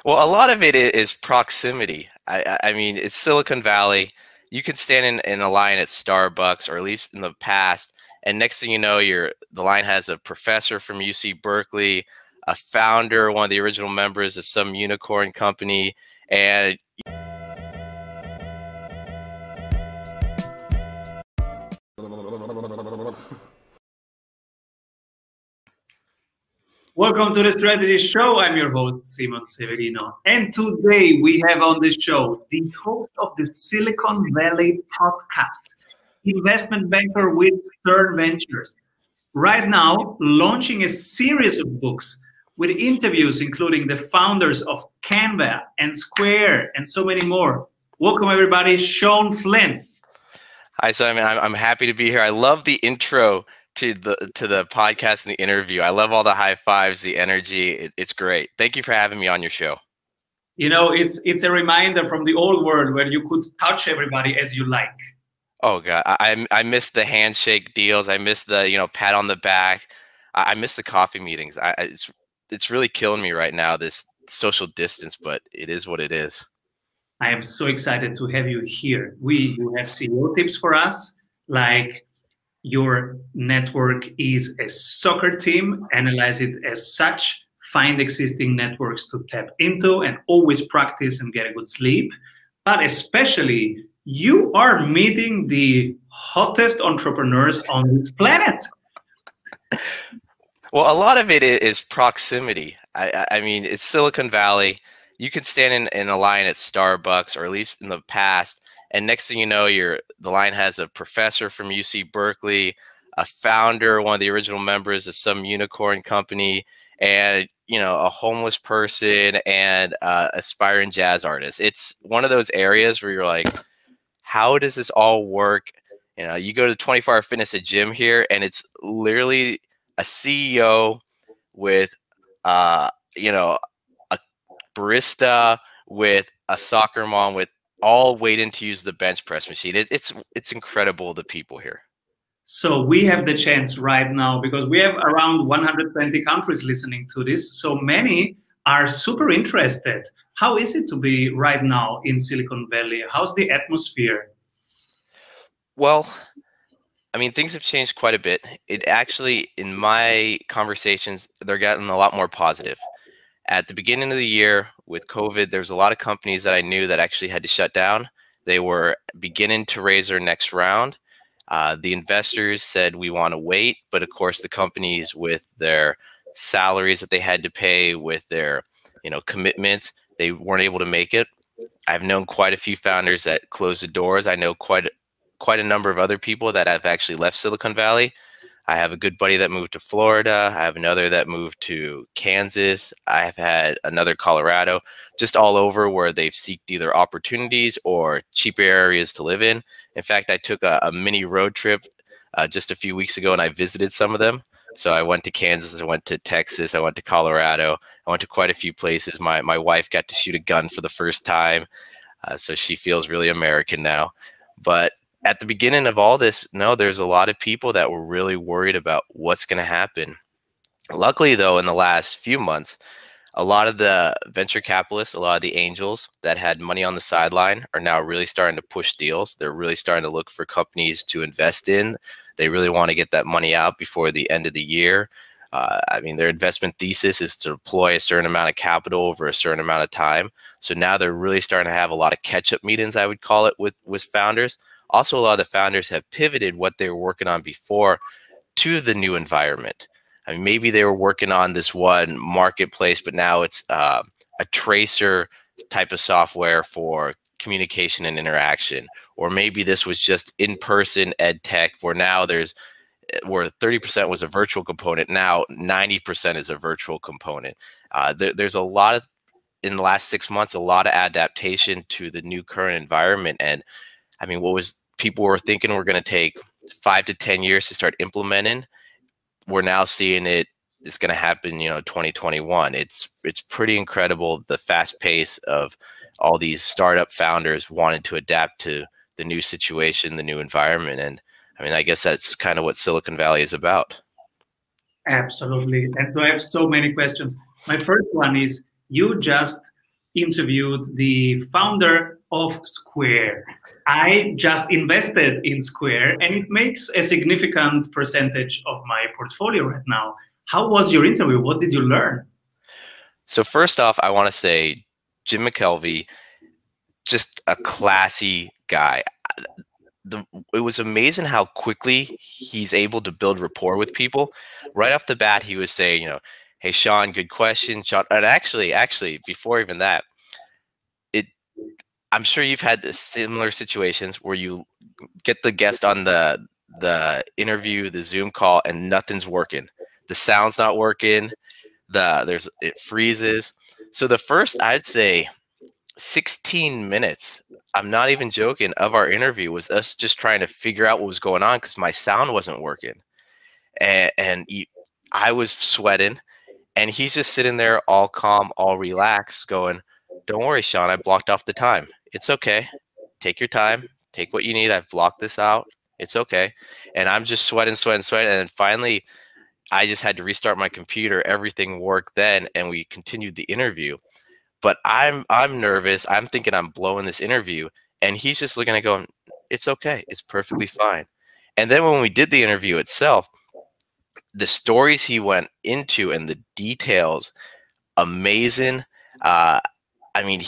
Well, a lot of it is proximity. I mean, it's Silicon Valley. You can stand in a line at Starbucks, or at least in the past, and next thing you know, the line has a professor from UC Berkeley, a founder, one of the original members of some unicorn company, and Welcome to the Strategy Show. I'm your host, Severino. And today we have on the show the host of the Silicon Valley podcast, investment banker with Stern Ventures. Right now, launching a series of books with interviews including the founders of Canva and Square and so many more. Welcome, everybody, Shawn Flynn. Hi, Simon. I'm happy to be here. I love the intro to the podcast and the interview. I love all the high fives, the energy. It's great. Thank you for having me on your show. You know, it's a reminder from the old world where you could touch everybody as you like. Oh God, I miss the handshake deals. I miss the pat on the back. I miss the coffee meetings. It's really killing me right now, this social distance, but it is what it is. I am so excited to have you here. You have CEO tips for us, like your network is a soccer team, analyze it as such, find existing networks to tap into, and always practice and get a good sleep. But especially, you are meeting the hottest entrepreneurs on this planet. Well, a lot of it is proximity. I mean, it's Silicon Valley. You can stand in a line at Starbucks, or at least in the past, and next thing you know, the line has a professor from UC Berkeley, a founder, one of the original members of some unicorn company, and a homeless person and aspiring jazz artist. It's one of those areas where you're like, how does this all work? You go to 24-hour fitness, a gym here, and it's literally a CEO with a barista, with a soccer mom, with all waiting to use the bench press machine. It's incredible, the people here. So we have the chance right now, because we have around 120 countries listening to this. So many are super interested. How is it to be right now in Silicon Valley? How's the atmosphere? Well, I mean, things have changed quite a bit. It actually, in my conversations, they're getting a lot more positive. At the beginning of the year with COVID, there's a lot of companies that I knew that actually had to shut down. They were beginning to raise their next round. The investors said, we want to wait. But of course, the companies, with their salaries that they had to pay, with their commitments, they weren't able to make it. I've known quite a few founders that closed the doors. I know quite a number of other people that have actually left Silicon Valley. I have a good buddy that moved to Florida. I have another that moved to Kansas. I have had another Colorado, just all over, where they've sought either opportunities or cheaper areas to live in. In fact, I took a mini road trip just a few weeks ago, and I visited some of them. So I went to Kansas, I went to Texas, I went to Colorado, I went to quite a few places. My wife got to shoot a gun for the first time, so she feels really American now. But at the beginning of all this, no, there's a lot of people that were really worried about what's going to happen. Luckily, though, in the last few months, a lot of the venture capitalists, a lot of the angels that had money on the sideline are now really starting to push deals. They're really starting to look for companies to invest in. They really want to get that money out before the end of the year. I mean, their investment thesis is to deploy a certain amount of capital over a certain amount of time. So now they're really starting to have a lot of catch-up meetings, I would call it, with founders. Also, a lot of the founders have pivoted what they were working on before to the new environment. I mean, maybe they were working on this one marketplace, but now it's a tracer type of software for communication and interaction. Or maybe this was just in-person ed tech, where now where 30% was a virtual component, now 90% is a virtual component. There's a lot of, in the last 6 months, a lot of adaptation to the new current environment. And I mean, people were thinking we're going to take 5 to 10 years to start implementing, we're now seeing it's going to happen, 2021. It's pretty incredible, the fast pace of all these startup founders wanting to adapt to the new situation, the new environment. And I mean, I guess that's kind of what Silicon Valley is about. Absolutely. And so I have so many questions. My first one is, you just interviewed the founder of Square. I just invested in Square and it makes a significant percentage of my portfolio right now. How was your interview? What did you learn? So first off, I want to say Jim McKelvey, just a classy guy. It was amazing how quickly he's able to build rapport with people. Right off the bat, he was saying, hey, Shawn, good question. Shawn, and actually, before even that, I'm sure you've had similar situations where you get the guest on the interview, the Zoom call, and nothing's working. The sound's not working. It freezes. So the first, I'd say, 16 minutes, I'm not even joking, of our interview was us just trying to figure out what was going on because my sound wasn't working. I was sweating, and he's just sitting there all calm, all relaxed, going, don't worry, Shawn, I blocked off the time. It's okay. Take your time. Take what you need. I've blocked this out. It's okay. And I'm just sweating. And then finally, I just had to restart my computer. Everything worked then, and we continued the interview. But I'm nervous. I'm thinking I'm blowing this interview, and he's just looking at going, it's okay. It's perfectly fine. And then when we did the interview itself, the stories he went into and the details, amazing. I mean,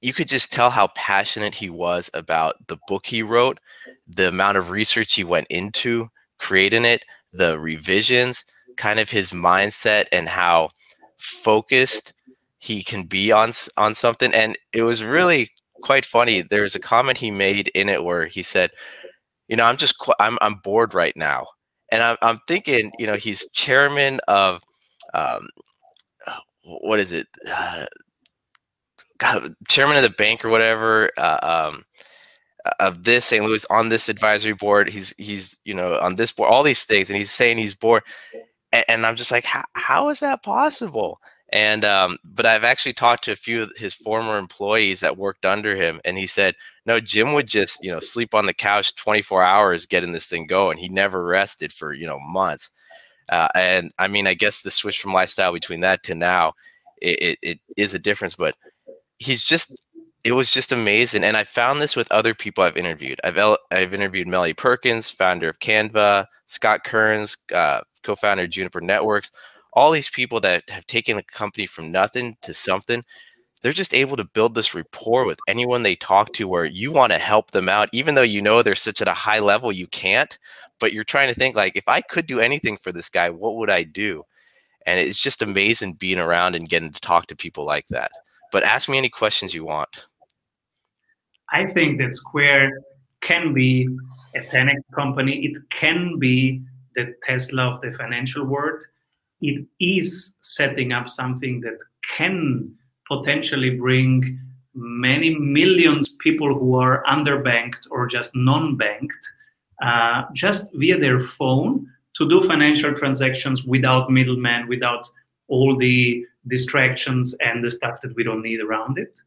you could just tell how passionate he was about the book he wrote, the amount of research he went into creating it, the revisions, kind of his mindset and how focused he can be on something. And it was really quite funny. There was a comment he made in it where he said, I'm bored right now. And I'm thinking, he's chairman of, what is it? Chairman of the bank or whatever, of this St. Louis, on this advisory board. He's on this board, all these things, and he's saying he's bored. And I'm just like, how is that possible? And but I've actually talked to a few of his former employees that worked under him, and he said, no, Jim would just sleep on the couch 24 hours getting this thing going. He never rested for months. And I mean, I guess the switch from lifestyle between that to now, it is a difference, but it was just amazing. And I found this with other people I've interviewed. I've interviewed Melly Perkins, founder of Canva, Scott Kearns, co-founder of Juniper Networks, all these people that have taken the company from nothing to something. They're just able to build this rapport with anyone they talk to where you want to help them out, even though they're such at a high level, you can't, but you're trying to think like, if I could do anything for this guy, what would I do? And it's just amazing being around and getting to talk to people like that. But ask me any questions you want. I think that Square can be a 10x company. It can be the Tesla of the financial world. It is setting up something that can potentially bring many millions people who are underbanked or just non-banked, just via their phone, to do financial transactions without middlemen, without all the distractions and the stuff that we don't need around it.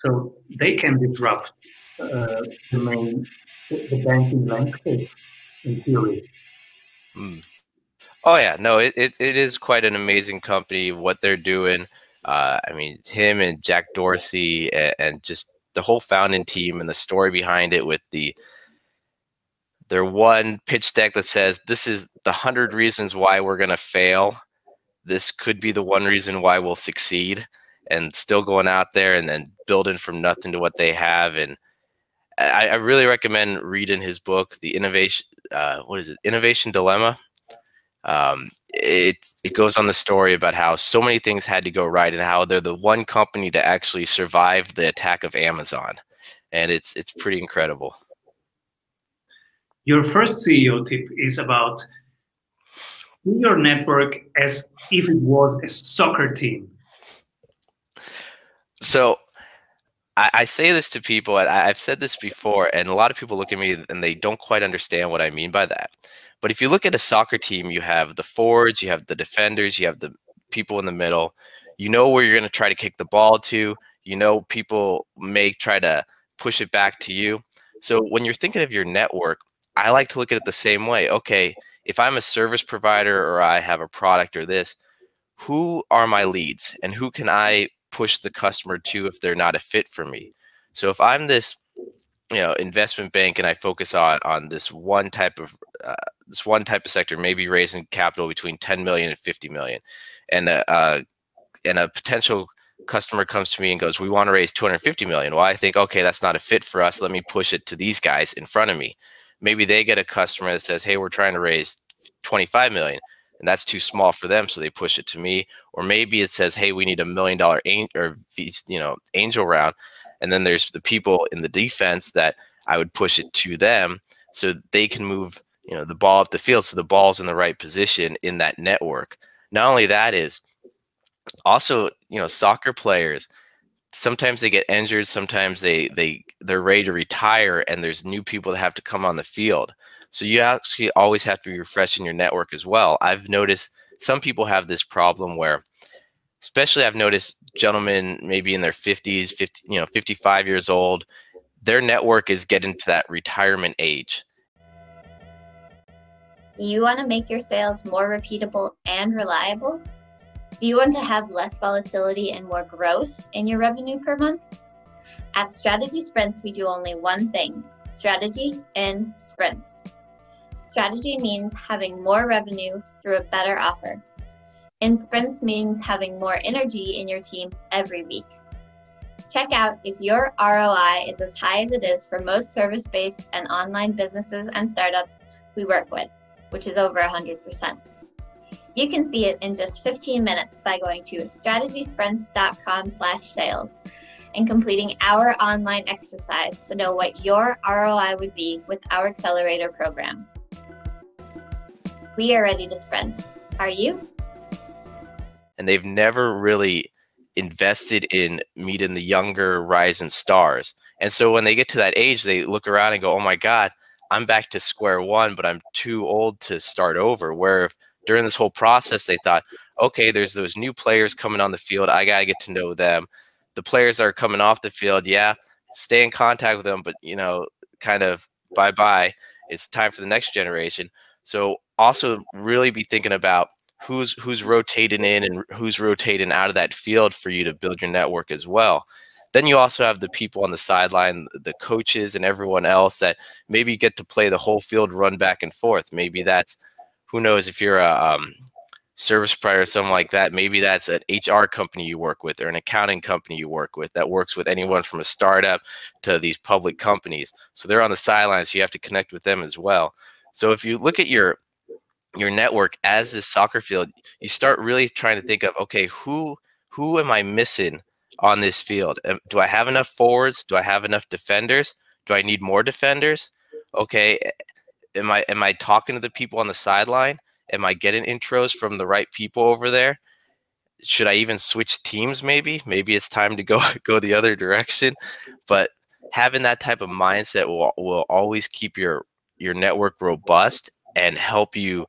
So they can disrupt the banking landscape in theory. Oh yeah, no, it is quite an amazing company, what they're doing. I mean, him and Jack Dorsey and just the whole founding team and the story behind it with their one pitch deck that says, this is the 100 reasons why we're going to fail. This could be the one reason why we'll succeed, and still going out there and then building from nothing to what they have. And I really recommend reading his book, The Innovation, Innovation Dilemma. It goes on the story about how so many things had to go right and how they're the one company to actually survive the attack of Amazon. And it's pretty incredible. Your first CEO tip is about your network as if it was a soccer team. So I say this to people, and I've said this before, and a lot of people look at me and they don't quite understand what I mean by that. But if you look at a soccer team, you have the forwards, you have the defenders, you have the people in the middle. You know where you're going to try to kick the ball to. You know people may try to push it back to you. So when you're thinking of your network, I like to look at it the same way. Okay, if I'm a service provider or I have a product or this, who are my leads and who can I push the customer to if they're not a fit for me. So if I'm this, investment bank and I focus on this one type of sector, maybe raising capital between 10 million and 50 million, and a potential customer comes to me and goes, we want to raise 250 million. Well, I think, okay, that's not a fit for us. Let me push it to these guys in front of me. Maybe they get a customer that says, hey, we're trying to raise 25 million, and that's too small for them, so they push it to me. Or maybe it says, hey, we need $1 million angel round, and then there's the people in the defense that I would push it to them so they can move the ball up the field, so the ball's in the right position in that network. Not only that, is also soccer players, sometimes they get injured, sometimes they're ready to retire, and there's new people that have to come on the field. So you actually always have to be refreshing your network as well. I've noticed some people have this problem where, especially I've noticed gentlemen maybe in their 50s, 55 years old, their network is getting to that retirement age. You want to make your sales more repeatable and reliable? Do you want to have less volatility and more growth in your revenue per month? At Strategy Sprints, we do only one thing: strategy in sprints. Strategy means having more revenue through a better offer. In sprints means having more energy in your team every week. Check out if your ROI is as high as it is for most service-based and online businesses and startups we work with, which is over 100%. You can see it in just 15 minutes by going to strategysprints.com/sales and completing our online exercise to know what your ROI would be with our accelerator program. We are ready to sprint. Are you? And they've never really invested in meeting the younger rising stars. And so when they get to that age, they look around and go, oh my God, I'm back to square one, but I'm too old to start over. Where if during this whole process, they thought, okay, there's those new players coming on the field, I got to get to know them. The players that are coming off the field, yeah, stay in contact with them, but kind of bye-bye. It's time for the next generation. So also really be thinking about who's rotating in and who's rotating out of that field for you to build your network as well. Then you also have the people on the sideline, the coaches and everyone else that maybe get to play the whole field, run back and forth. Maybe that's, who knows, if you're a service provider or something like that, maybe that's an HR company you work with or an accounting company you work with that works with anyone from a startup to these public companies. So they're on the sidelines, so you have to connect with them as well. So if you look at your network as this soccer field, you start really trying to think of, okay, who am I missing on this field? Do I have enough forwards? Do I have enough defenders? Do I need more defenders? Okay, am I talking to the people on the sideline? Am I getting intros from the right people over there? Should I even switch teams maybe? Maybe it's time to go the other direction. But having that type of mindset will always keep your network robust and help you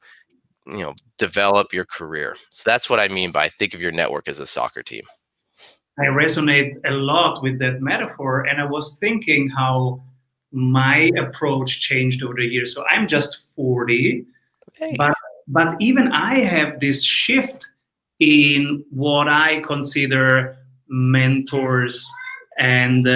develop your career. So that's what I mean by think of your network as a soccer team. I resonate a lot with that metaphor, and I was thinking how my approach changed over the years. So I'm just 40, hey. but even I have this shift in what I consider mentors and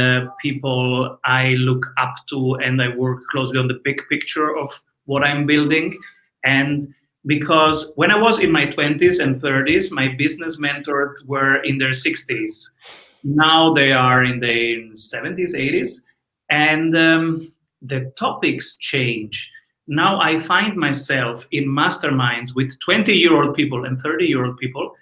people I look up to, and I work closely on the big picture of what I'm building. And because when I was in my 20s and 30s, my business mentors were in their 60s. Now they are in their 70s, 80s, and the topics change. Now I find myself in masterminds with 20-year-old people and 30-year-old people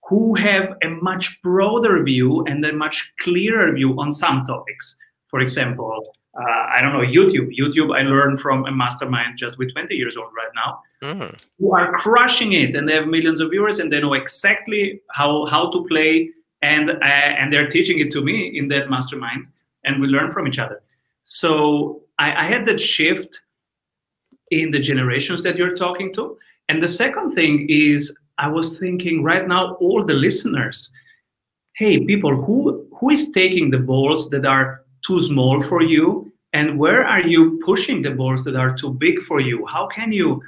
who have a much broader view and a much clearer view on some topics. For example, I don't know, YouTube I learned from a mastermind just with 20 years old right now, who are crushing it, and they have millions of viewers, and they know exactly how to play, and they're teaching it to me in that mastermind, and we learn from each other. So I had that shift in the generations that you're talking to. And the second thing is, I was thinking right now, all the listeners, hey, people, who is taking the balls that are too small for you, and where are you pushing the balls that are too big for you? How can you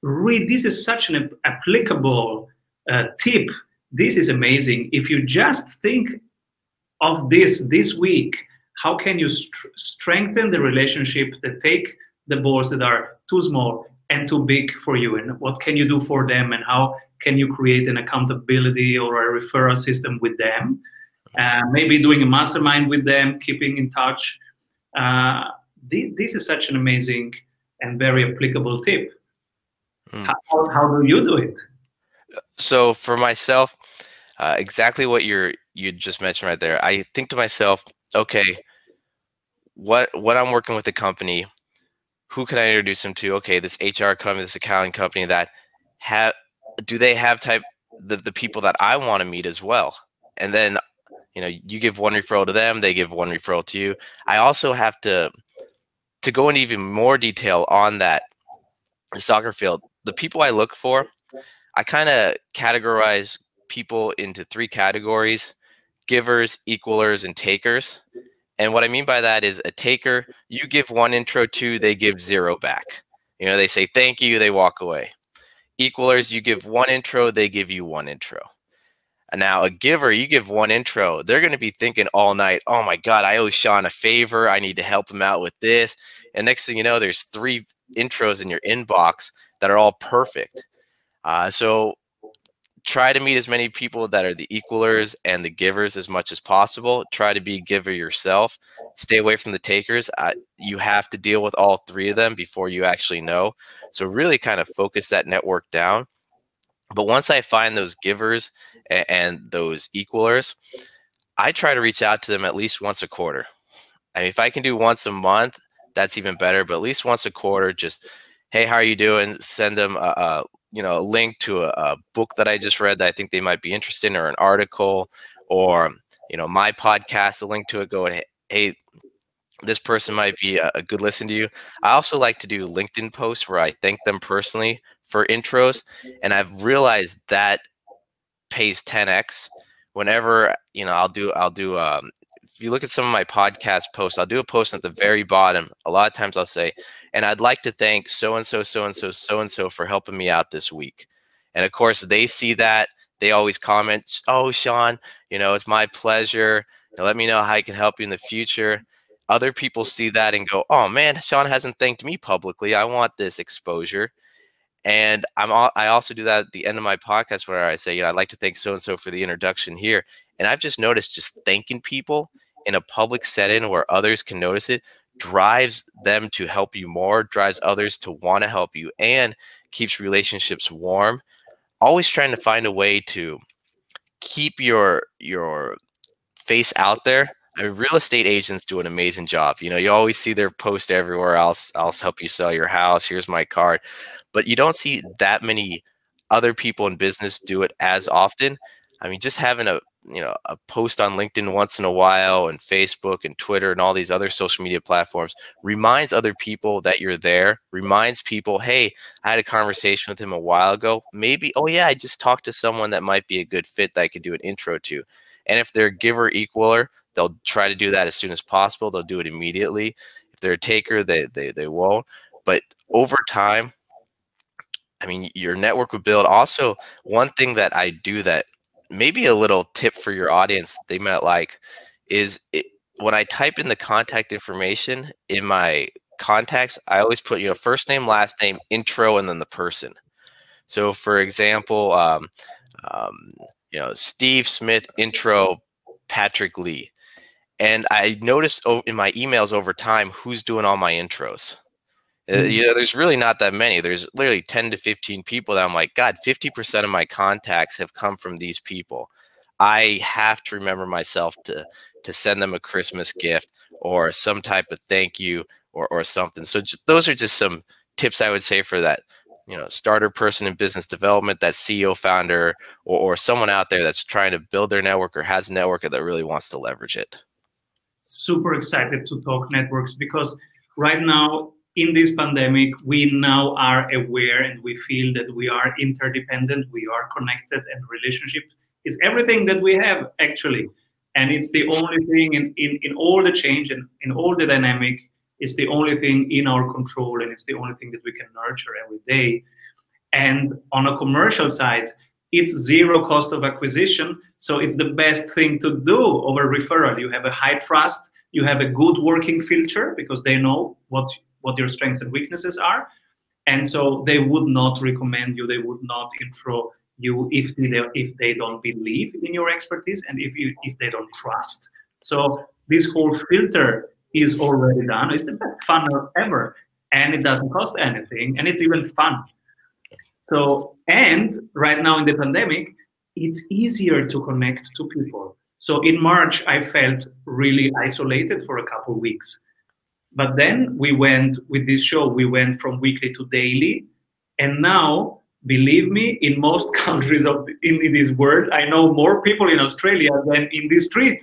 read? This is such an applicable tip this is amazing. If you just think of this week, how can you strengthen the relationship that take the balls that are too small and too big for you, and what can you do for them, and how can you create an accountability or a referral system with them, maybe doing a mastermind with them, keeping in touch. This is such an amazing and very applicable tip. How do you do it? So for myself, exactly what you just mentioned right there. I think to myself, okay, what I'm working with the company, who can I introduce them to? Okay, this HR company, this accounting company, that do they have the people that I want to meet as well? And then, you know, you give one referral to them, they give one referral to you. I also have to go into even more detail on that soccer field. The people I look for, I kind of categorize people into 3 categories: givers, equalers, and takers. And what I mean by that is, a taker, you give 1 intro to, they give 0 back. You know, they say thank you, they walk away. Equalers, you give 1 intro, they give you 1 intro. And now a giver, you give 1 intro, they're going to be thinking all night, oh my God, I owe Shawn a favor, I need to help him out with this. And next thing you know, there's 3 intros in your inbox that are all perfect. So try to meet as many people that are the equalers and the givers as much as possible. Try to be a giver yourself. Stay away from the takers. You have to deal with all 3 of them before you actually know. So really kind of focus that network down. But once I find those givers and those equalers, I try to reach out to them at least once a quarter. I mean, if I can do once a month, that's even better, but at least once a quarter, just, hey, how are you doing? Send them a link to a book that I just read that I think they might be interested in, or an article, or, you know, my podcast, a link to it, go, hey, this person might be a good listen to you. I also like to do LinkedIn posts where I thank them personally for intros. And I've realized that pays 10x. Whenever, you know, I'll do if you look at some of my podcast posts, I'll do a post at the very bottom. A lot of times I'll say, and I'd like to thank so-and-so, so-and-so, so-and-so for helping me out this week. And of course they see that, they always comment, oh, Shawn, you know, it's my pleasure. Now, let me know how I can help you in the future. Other people see that and go, oh man, Shawn hasn't thanked me publicly. I want this exposure. And I also do that at the end of my podcast, where I say, you know, I'd like to thank so-and-so for the introduction here. And I've just noticed, just thanking people in a public setting where others can notice it drives them to help you more, drives others to want to help you, and keeps relationships warm. Always trying to find a way to keep your face out there. I mean, real estate agents do an amazing job. You know, you always see their post everywhere else. I'll help you sell your house. Here's my card. But you don't see that many other people in business do it as often. I mean, just having a post on LinkedIn once in a while, and Facebook and Twitter and all these other social media platforms reminds other people that you're there, reminds people, hey, I had a conversation with him a while ago. Maybe, oh yeah, I just talked to someone that might be a good fit that I could do an intro to. And if they're a giver equaler, they'll try to do that as soon as possible. They'll do it immediately. If they're a taker, they won't. But over time, I mean, your network will build. Also, one thing that I do that maybe a little tip for your audience they might like is when I type in the contact information in my contacts, I always put, you know, first name, last name, intro, and then the person. So for example, you know, Steve Smith, intro, Patrick Lee. And I noticed in my emails over time who's doing all my intros. You know, there's really not that many. There's literally 10 to 15 people that I'm like, God, 50% of my contacts have come from these people. I have to remember myself to send them a Christmas gift or some type of thank you or something. So those are just some tips I would say for that, you know, starter person in business development, that CEO founder, or someone out there that's trying to build their network or has a network that really wants to leverage it. Super excited to talk networks, because right now in this pandemic, we now are aware and we feel that we are interdependent, we are connected, and relationship is everything that we have, actually. And it's the only thing in all the change and in all the dynamic, it's the only thing in our control, and it's the only thing that we can nurture every day. And on a commercial side, It's zero cost of acquisition. So it's the best thing to do over referral. You have a high trust, you have a good working filter because they know what your strengths and weaknesses are. And so they would not recommend you, they would not intro you if they don't believe in your expertise and if they don't trust. So this whole filter is already done. It's the best funnel ever, and it doesn't cost anything, and it's even fun. So, and right now in the pandemic, it's easier to connect to people. So in March, I felt really isolated for a couple of weeks. But then we went with this show, we went from weekly to daily. And now, believe me, in most countries in this world, I know more people in Australia than in this street.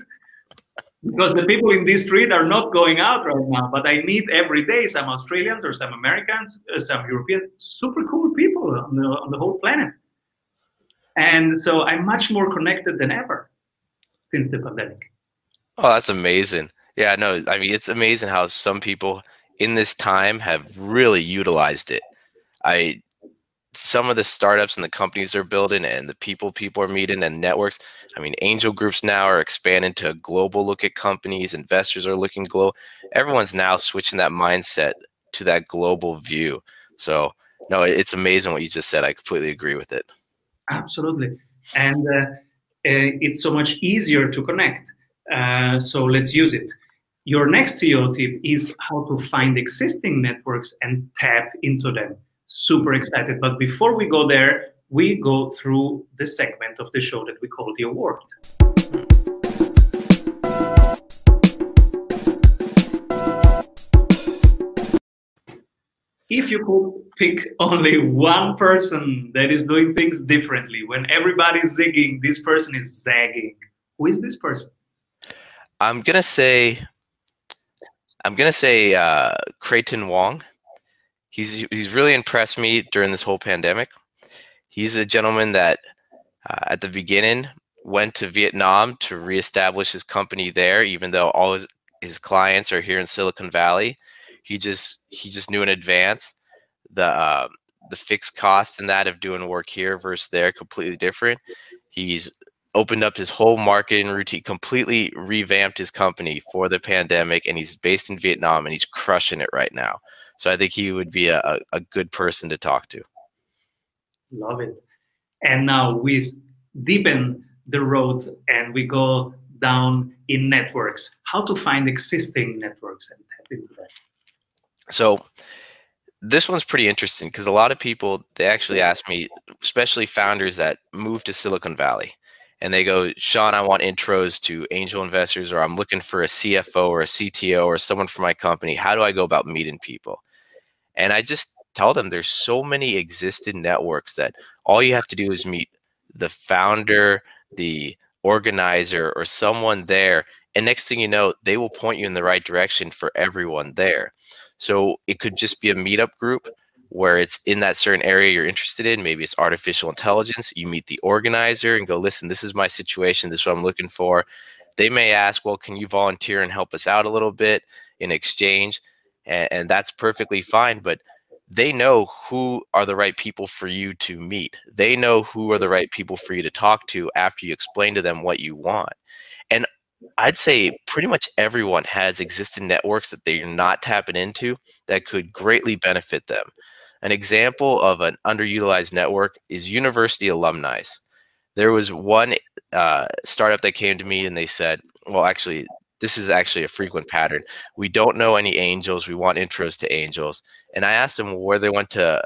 Because the people in this street are not going out right now. But I meet every day some Australians or some Americans, or some Europeans, super cool people on the whole planet. And so I'm much more connected than ever since the pandemic. Oh, that's amazing. Yeah, no, I mean, it's amazing how some people in this time have really utilized it. Some of the startups and the companies they're building and the people are meeting and networks. I mean, angel groups now are expanding to a global look at companies. Investors are looking global. Everyone's now switching that mindset to that global view. So, no, it's amazing what you just said. I completely agree with it. Absolutely. And it's so much easier to connect. So let's use it. Your next CEO tip is how to find existing networks and tap into them. Super excited. But before we go there, we go through the segment of the show that we call the award. If you could pick only one person that is doing things differently, when everybody's zigging, this person is zagging. Who is this person? I'm gonna say Creighton Wong. He's really impressed me during this whole pandemic. He's a gentleman that at the beginning went to Vietnam to reestablish his company there, even though all his clients are here in Silicon Valley. He just knew in advance the fixed cost and that of doing work here versus there, completely different. He's opened up his whole marketing routine, completely revamped his company for the pandemic, and he's based in Vietnam and he's crushing it right now. So I think he would be a good person to talk to. Love it. And now we deepen the road and we go down in networks. How to find existing networks and tap into that. So this one's pretty interesting because a lot of people, they actually ask me, especially founders that move to Silicon Valley, and they go, Shawn, I want intros to angel investors, or I'm looking for a CFO or a CTO or someone for my company. How do I go about meeting people? And I just tell them there's so many existing networks that all you have to do is meet the founder, the organizer, or someone there. And next thing you know, they will point you in the right direction for everyone there. So it could just be a meetup group where it's in that certain area you're interested in. Maybe it's artificial intelligence. You meet the organizer and go, listen, this is my situation. This is what I'm looking for. They may ask, well, can you volunteer and help us out a little bit in exchange? And that's perfectly fine. But they know who are the right people for you to meet. They know who are the right people for you to talk to after you explain to them what you want. And I'd say pretty much everyone has existing networks that they're not tapping into that could greatly benefit them. An example of an underutilized network is university alumni. There was one startup that came to me and they said, well, actually, this is actually a frequent pattern. We don't know any angels. We want intros to angels. And I asked them where they went to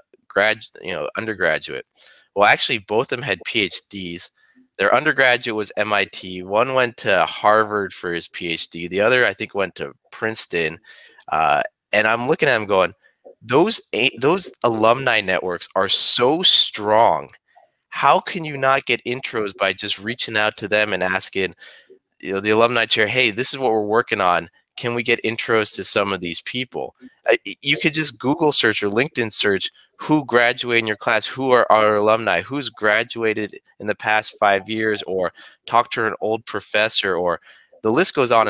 undergraduate. Well, actually, both of them had PhDs. Their undergraduate was MIT. One went to Harvard for his PhD. The other, I think, went to Princeton. And I'm looking at them going, those alumni networks are so strong. How can you not get intros by just reaching out to them and asking, the alumni chair, hey, this is what we're working on. Can we get intros to some of these people? You could just Google search or LinkedIn search who graduated in your class, who are our alumni, who's graduated in the past 5 years, or talk to an old professor, or the list goes on.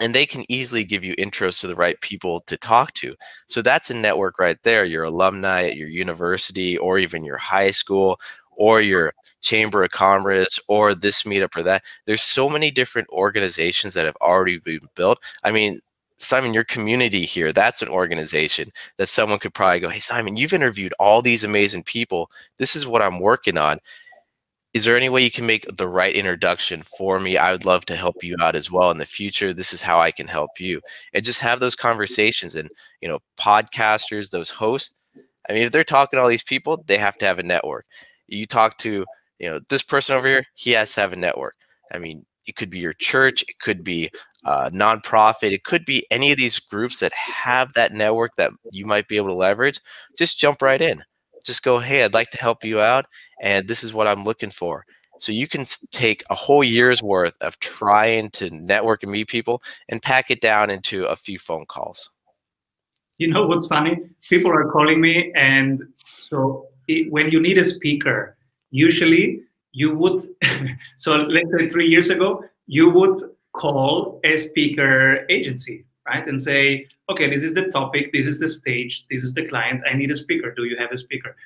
And they can easily give you intros to the right people to talk to. So that's a network right there, your alumni at your university or even your high school, or your chamber of commerce, or this meetup or that. There's so many different organizations that have already been built. I mean, Simon, your community here, that's an organization that someone could probably go, hey, Simon, you've interviewed all these amazing people. This is what I'm working on. Is there any way you can make the right introduction for me? I would love to help you out as well in the future. This is how I can help you. And just have those conversations. And, you know, podcasters, those hosts, I mean, if they're talking to all these people, they have to have a network. You talk to, you know, this person over here, he has to have a network. I mean, it could be your church, it could be a nonprofit, it could be any of these groups that have that network that you might be able to leverage. Just jump right in. Just go, hey, I'd like to help you out, and this is what I'm looking for. So you can take a whole year's worth of trying to network and meet people and pack it down into a few phone calls. You know what's funny? People are calling me, and so when you need a speaker, usually you would, so let's say 3 years ago, you would call a speaker agency, right? And say, okay, this is the topic, this is the stage, this is the client, I need a speaker. Do you have a speaker?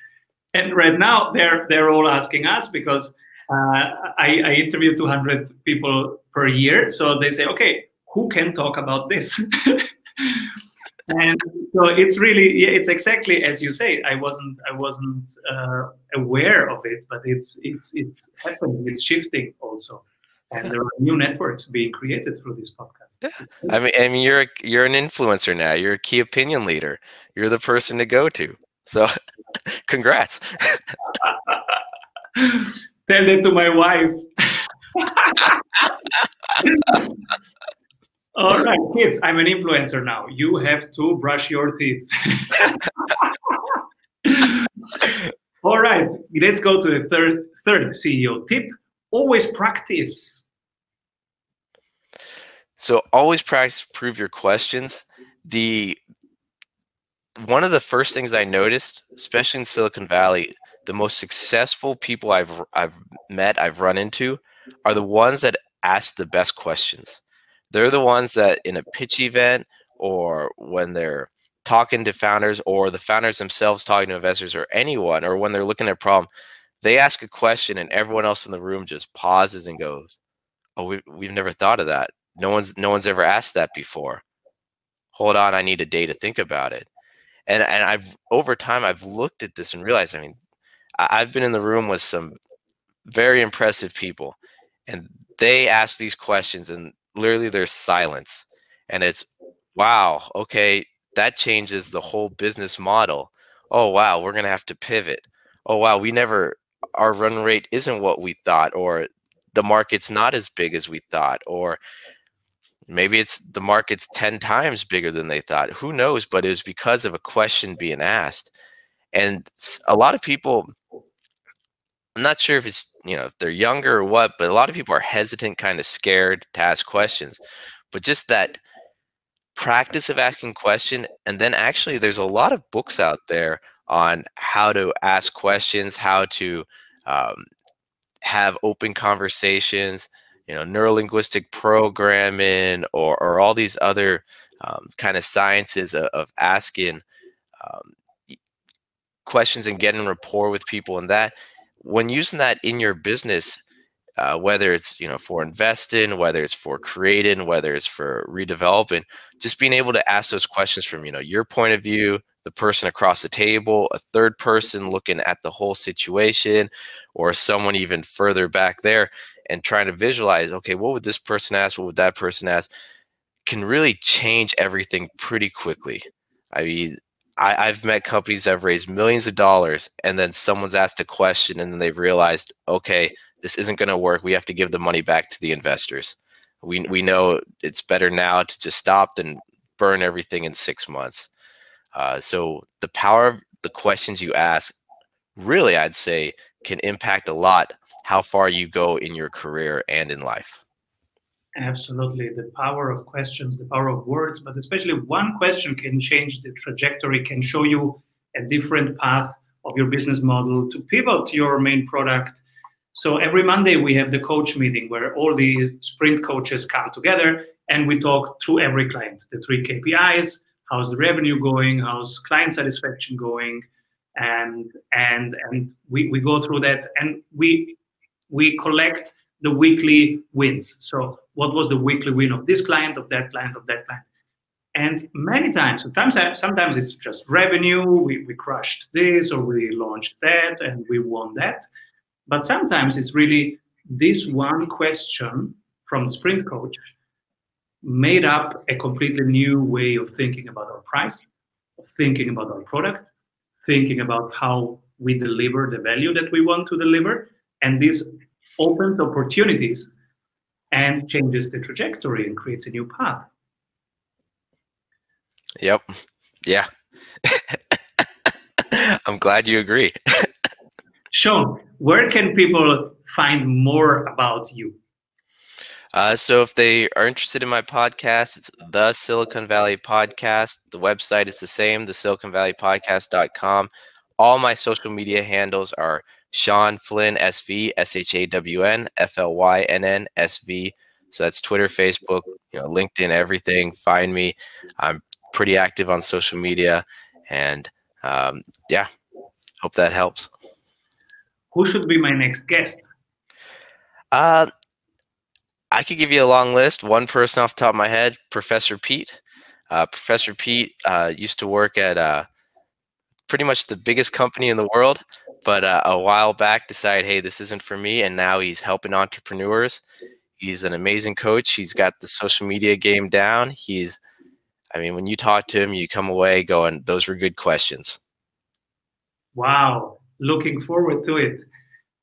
And right now they're all asking us, because I interview 200 people per year. So they say, okay, who can talk about this? And so it's really, yeah, it's exactly as you say. I wasn't aware of it, but it's happening. It's shifting also, and there are new networks being created through this podcast. Yeah. I mean, you're an influencer now. You're a key opinion leader. You're the person to go to. So, congrats. Tell that to my wife. All right, kids, I'm an influencer now. You have to brush your teeth. All right, let's go to the third CEO tip. Always practice. So always practice, prove your questions. One of the first things I noticed, especially in Silicon Valley, the most successful people I've met, I've run into, are the ones that ask the best questions. They're the ones that in a pitch event, or when they're talking to founders, or the founders themselves talking to investors, or anyone, or when they're looking at a problem, they ask a question and everyone else in the room just pauses and goes, oh, we've never thought of that. No one's ever asked that before. Hold on, I need a day to think about it. And over time, I've looked at this and realized, I mean, I've been in the room with some very impressive people, and they ask these questions and literally there's silence, and it's, wow, okay, that changes the whole business model. Oh, wow, we're going to have to pivot. Oh, wow, our run rate isn't what we thought, or the market's not as big as we thought, or maybe it's the market's 10 times bigger than they thought. Who knows? But it was because of a question being asked. And a lot of people, I'm not sure if it's, you know, if they're younger or what, but a lot of people are hesitant, kind of scared to ask questions. But just that practice of asking questions, and then actually there's a lot of books out there on how to ask questions, how to have open conversations, you know, neurolinguistic programming, or all these other kind of sciences of asking questions and getting rapport with people. And that, when using that in your business, whether it's, you know, for investing, whether it's for creating, whether it's for redeveloping, just being able to ask those questions from, you know, your point of view, the person across the table, a third person looking at the whole situation, or someone even further back there, and trying to visualize, okay, what would this person ask? What would that person ask? Can really change everything pretty quickly. I mean, I've met companies that have raised millions of dollars, and then someone's asked a question and then they've realized, okay, this isn't going to work. We have to give the money back to the investors. We know it's better now to just stop than burn everything in 6 months. So the power of the questions you ask, really, I'd say, can impact a lot how far you go in your career and in life. Absolutely. The power of questions, the power of words, but especially one question can change the trajectory, can show you a different path of your business model to pivot your main product. So every Monday we have the coach meeting where all the sprint coaches come together and we talk through every client, the 3 KPIs, how's the revenue going, how's client satisfaction going, and we go through that, and we collect the weekly wins. So what was the weekly win of this client, of that client, of that client? And many times, sometimes it's just revenue, we crushed this, or we launched that and we won that. But sometimes it's really this one question from the sprint coach made up a completely new way of thinking about our price, of thinking about our product, thinking about how we deliver the value that we want to deliver. And this opens opportunities and changes the trajectory and creates a new path. Yep. Yeah. I'm glad you agree. Shawn, where can people find more about you? So if they are interested in my podcast, it's the Silicon Valley Podcast. The website is the same, thesiliconvalleypodcast.com. All my social media handles are Shawn Flynn SV, SHAWN FLYNN SV. So that's Twitter, Facebook, LinkedIn, everything. Find me. I'm pretty active on social media, and yeah, hope that helps. Who should be my next guest? I could give you a long list. One person off the top of my head, Professor Pete. Professor Pete used to work at pretty much the biggest company in the world, but a while back decided, hey, this isn't for me, and now he's helping entrepreneurs. He's an amazing coach. He's got the social media game down. I mean, when you talk to him, you come away going, those were good questions. Wow. Looking forward to it.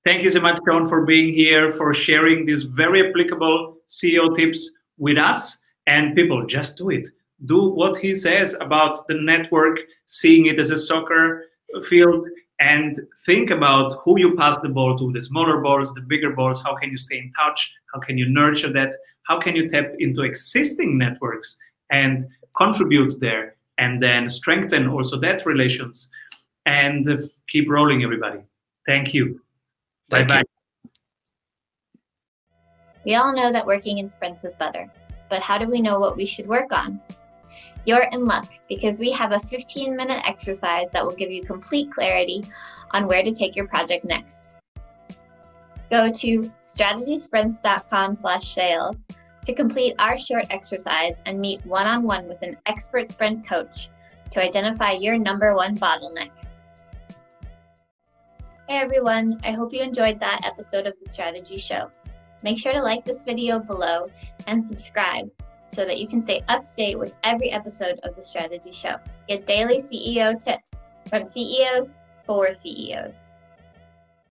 Thank you so much, Shawn, for being here, for sharing these very applicable CEO tips with us. And people, just do it. Do what he says about the network, seeing it as a soccer field, and think about who you pass the ball to, the smaller balls, the bigger balls. How can you stay in touch? How can you nurture that? How can you tap into existing networks and contribute there, and then strengthen also that relations, and keep rolling, everybody. Thank you. Bye-bye. We all know that working in sprints is better, but how do we know what we should work on? You're in luck, because we have a 15-minute exercise that will give you complete clarity on where to take your project next. Go to strategysprints.com/sales to complete our short exercise and meet one-on-one with an expert sprint coach to identify your #1 bottleneck. Hey everyone, I hope you enjoyed that episode of The Strategy Show. Make sure to like this video below and subscribe so that you can stay up to date with every episode of The Strategy Show. Get daily CEO tips from CEOs for CEOs.